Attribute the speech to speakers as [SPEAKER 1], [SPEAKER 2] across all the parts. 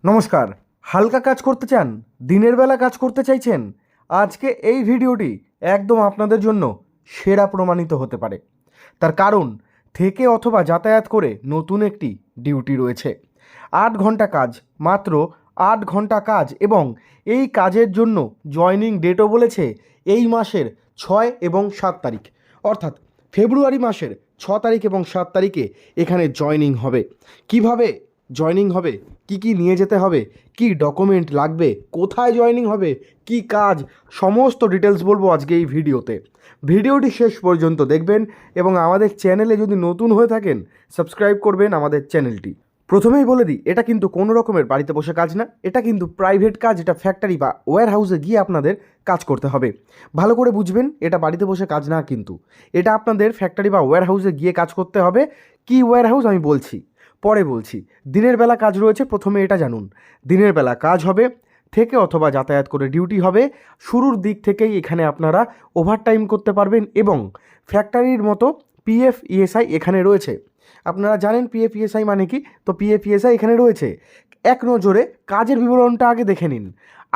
[SPEAKER 1] নমস্কার। হালকা কাজ করতে চান, দিনের বেলা কাজ করতে চাইছেন, আজকে এই ভিডিওটি একদম আপনাদের জন্য সেরা প্রমাণিত হতে পারে। তার কারণ, থেকে অথবা যাতায়াত করে নতুন একটি ডিউটি রয়েছে। 8 ঘন্টা কাজ, মাত্র 8 ঘন্টা কাজ, এবং এই কাজের জন্য জয়নিং ডেটও বলেছে এই মাসের 6 এবং 7 তারিখ, অর্থাৎ ফেব্রুয়ারি মাসের 6 তারিখ এবং 7 তারিখে এখানে জয়নিং হবে। কিভাবে জয়নিং হবে, কি নিয়ে যেতে হবে, কি ডকুমেন্ট লাগবে, কোথায় জয়নিং হবে, কি কাজ, সমস্ত ডিটেলস বলবো আজকে এই ভিডিওতে। ভিডিওটি শেষ পর্যন্ত দেখবেন এবং আমাদের চ্যানেলে যদি নতুন হয়ে থাকেন সাবস্ক্রাইব করবেন আমাদের চ্যানেলটি। প্রথমেই বলে দিই, এটা কিন্তু কোনো রকমের বাড়িতে বসে কাজ না, এটা কিন্তু প্রাইভেট কাজ। এটা ফ্যাক্টরি বা ওয়্যার হাউসে গিয়ে আপনাদের কাজ করতে হবে। ভালো করে বুঝবেন, এটা বাড়িতে বসে কাজ না, কিন্তু এটা আপনাদের ফ্যাক্টরি বা ওয়্যার হাউসে গিয়ে কাজ করতে হবে। কি ওয়্যার হাউস আমি বলছি, পরে বলছি। দিনের বেলা কাজ রয়েছে, প্রথমে এটা জানুন। দিনের বেলা কাজ হবে, থেকে অথবা যাতায়াত করে ডিউটি হবে। শুরুর দিক থেকেই এখানে আপনারা ওভারটাইম করতে পারবেন এবং ফ্যাক্টরির মতো পিএফ ইএসআই এখানে রয়েছে। আপনারা জানেন পিএফ ইএসআই মানে কি, তো পিএফ ইএসআই এখানে রয়েছে। এক নজরে কাজের বিবরণটা আগে দেখে নিন।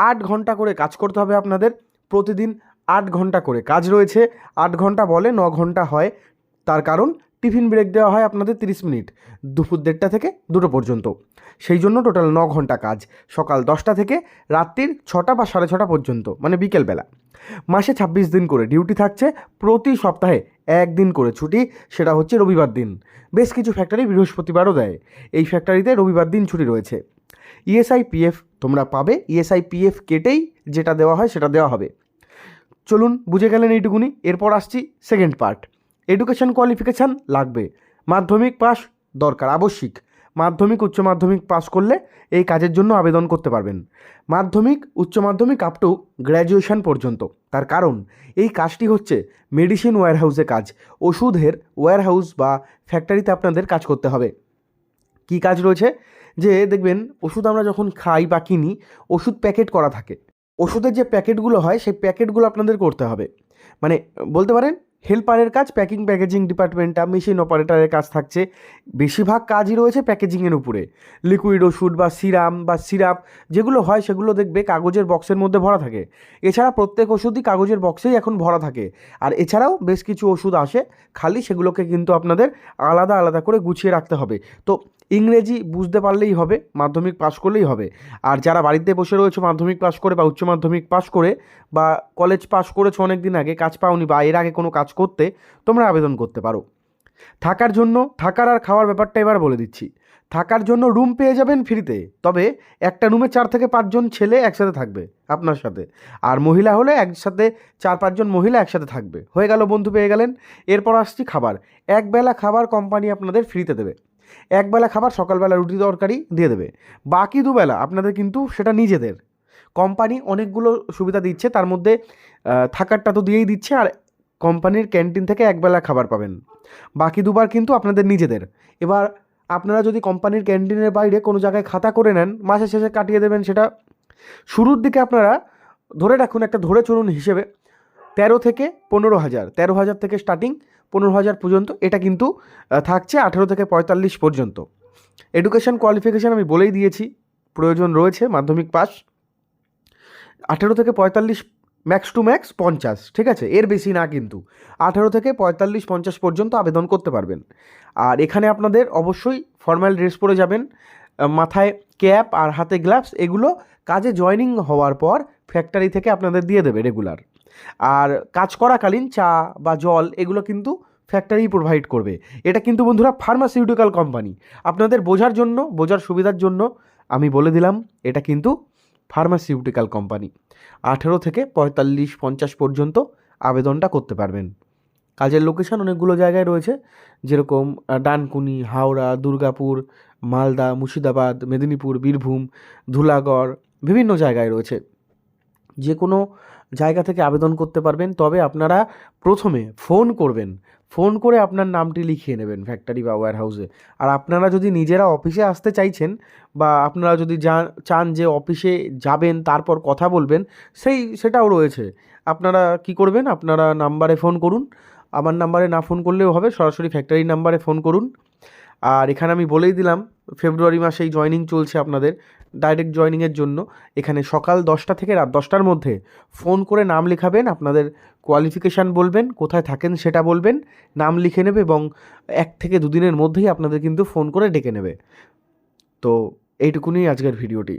[SPEAKER 1] 8 ঘন্টা করে কাজ করতে হবে আপনাদের, প্রতিদিন 8 ঘন্টা করে কাজ রয়েছে। 8 ঘন্টা বলে 9 ঘন্টা হয়, তার কারণ টিফিন ব্রেক দেওয়া হয় আপনাদের 30 মিনিট, দুপুর 1:30 থেকে 2টো পর্যন্ত। সেই জন্য টোটাল 9 ঘন্টা কাজ, সকাল 10টা থেকে রাত্রির 6টা বা 6:30 পর্যন্ত, মানে বিকেলবেলা। মাসে 26 দিন করে ডিউটি থাকছে, প্রতি সপ্তাহে 1 দিন করে ছুটি, সেটা হচ্ছে রবিবার দিন। বেশ কিছু ফ্যাক্টরি বৃহস্পতিবারও দেয়, এই ফ্যাক্টরিতে রবিবার দিন ছুটি রয়েছে। ইএসআই পিএফ তোমরা পাবে, ইএসআই পিএফ কেটেই যেটা দেওয়া হয় সেটা দেওয়া হবে। চলুন, বুঝে গেলেন এইটুকুনি। এরপর আসছি সেকেন্ড পার্ট। এডুকেশন কোয়ালিফিকেশান লাগবে, মাধ্যমিক পাস দরকার, আবশ্যিক। মাধ্যমিক উচ্চ মাধ্যমিক পাস করলে এই কাজের জন্য আবেদন করতে পারবেন। মাধ্যমিক উচ্চ মাধ্যমিক আপ টু গ্র্যাজুয়েশন পর্যন্ত। তার কারণ, এই কাজটি হচ্ছে মেডিসিন ওয়্যারহাউসে কাজ, ওষুধের ওয়্যারহাউস বা ফ্যাক্টরিতে আপনাদের কাজ করতে হবে। কি কাজ রয়েছে, যে দেখবেন ওষুধ আমরা যখন খাই বা কিনি, ওষুধ প্যাকেট করা থাকে। ওষুধের যে প্যাকেটগুলো হয় সেই প্যাকেটগুলো আপনাদের করতে হবে, মানে বলতে পারেন হেল্পারের কাজ। প্যাকেজিং ডিপার্টমেন্টটা মেশিন অপারেটরের কাজ থাকছে। বেশিরভাগ কাজই রয়েছে প্যাকেজিংয়ের উপরে। লিকুইড ওষুধ বা সিরাম বা সিরাপ যেগুলো হয় সেগুলো দেখবে কাগজের বক্সের মধ্যে ভরা থাকে। এছাড়া প্রত্যেক ওষুধই কাগজের বক্সেই এখন ভরা থাকে। আর এছাড়াও বেশ কিছু ওষুধ আসে খালি, সেগুলোকে কিন্তু আপনাদের আলাদা আলাদা করে গুছিয়ে রাখতে হবে। তো ইংরেজি বুঝতে পারলেই হবে, মাধ্যমিক পাশ করলেই হবে। আর যারা বাড়িতে বসে রয়েছে মাধ্যমিক পাশ করে বা উচ্চ মাধ্যমিক পাশ করে বা কলেজ পাশ করেছো অনেক দিন আগে, কাজ পাওনি বা এর আগে কোনো কাজ করতে, তোমরা আবেদন করতে পারো। থাকার জন্য, থাকার আর খাওয়ার ব্যাপারটা এবার বলে দিচ্ছি। থাকার জন্য রুম পেয়ে যাবেন ফ্রিতে, তবে একটা রুমে 4 থেকে 5 জন ছেলে একসাথে থাকবে আপনার সাথে, আর মহিলা হলে একসাথে 4-5 জন মহিলা একসাথে থাকবে। হয়ে গেল, বন্ধু পেয়ে গেলেন। এরপর আসছি খাবার। একবেলা খাবার কোম্পানি আপনাদের ফ্রিতে দেবে। একবেলা খাবার সকালবেলা রুটি তরকারি দিয়ে দেবে, বাকি দুবেলা আপনাদের কিন্তু সেটা নিজেদের। কোম্পানি অনেকগুলো সুবিধা দিচ্ছে, তার মধ্যে থাকারটা তো দিয়েই দিচ্ছে, আর কোম্পানির ক্যান্টিন থেকে একবেলা খাবার পাবেন। বাকি দুবার কিন্তু আপনাদের নিজেদের। এবার আপনারা যদি কোম্পানির ক্যান্টিনের বাইরে কোনো জায়গায় খাতা করে নেন, মাসের শেষে কাটিয়ে দেবেন সেটা। শুরুর দিকে আপনারা ধরে রাখুন, একটা ধরে চলুন হিসেবে 13 থেকে 15,000, 13,000 থেকে স্টার্টিং 15,000 পর্যন্ত। এটা কিন্তু থাকছে 18 থেকে 45 পর্যন্ত। এডুকেশন কোয়ালিফিকেশান আমি বলেই দিয়েছি, প্রয়োজন রয়েছে মাধ্যমিক পাস। 18 থেকে 45, ম্যাক্স টু ম্যাক্স 50, ঠিক আছে, এর বেশি না কিন্তু। 18 থেকে 45-50 পর্যন্ত আবেদন করতে পারবেন। আর এখানে আপনাদের অবশ্যই ফর্মাল ড্রেস পরে যাবেন, মাথায় ক্যাপ আর হাতে গ্লাভস। এগুলো কাজে জয়েনিং হওয়ার পর ফ্যাক্টরি থেকে আপনাদের দিয়ে দেবে রেগুলার। আর কাজ করাকালীন চা বা জল এগুলো কিন্তু ফ্যাক্টরি প্রোভাইড করবে। এটা কিন্তু বন্ধুরা ফার্মাসিউটিক্যাল কোম্পানি। আপনাদের বোঝার জন্য, বোঝার সুবিধার জন্য আমি বলে দিলাম, এটা কিন্তু ফার্মাসিউটিক্যাল কোম্পানি। 18 থেকে 45-50 পর্যন্ত আবেদনটা করতে পারবেন। কাজের লোকেশান অনেকগুলো জায়গায় রয়েছে, যেরকম ডানকুনি, হাওড়া, দুর্গাপুর, মালদা, মুর্শিদাবাদ, মেদিনীপুর, বীরভূম, ধুলাগড়, বিভিন্ন জায়গায় রয়েছে। যে কোনো জায়গা থেকে আবেদন করতে পারবেন। তবে আপনারা প্রথমে ফোন করবেন, ফোন করে আপনার নামটি লিখিয়ে নেবেন ফ্যাক্টরি বা ওয়্যার হাউসে। আর আপনারা যদি নিজেরা অফিসে আসতে চাইছেন বা আপনারা যদি চান যে অফিসে যাবেন তারপর কথা বলবেন, সেটাও রয়েছে। আপনারা কি করবেন, আপনারা নাম্বারে ফোন করুন। আমার নাম্বারে না ফোন করলেও হবে, সরাসরি ফ্যাক্টরির নাম্বারে ফোন করুন। আর এখানে আমি বলেই দিলাম ফেব্রুয়ারি মাসেই জয়েনিং চলছে আপনাদের ডাইরেক্ট জয়েনিংয়ের জন্য। এখানে সকাল 10টা থেকে রাত 10টার মধ্যে ফোন করে নাম লেখাবেন, আপনাদের কোয়ালিফিকেশান বলবেন, কোথায় থাকেন সেটা বলবেন, নাম লিখে নেবে এবং 1 থেকে 2 দিনের মধ্যেই আপনাদের কিন্তু ফোন করে ডেকে নেবে। তো এইটুকুনি আজকের ভিডিওটি।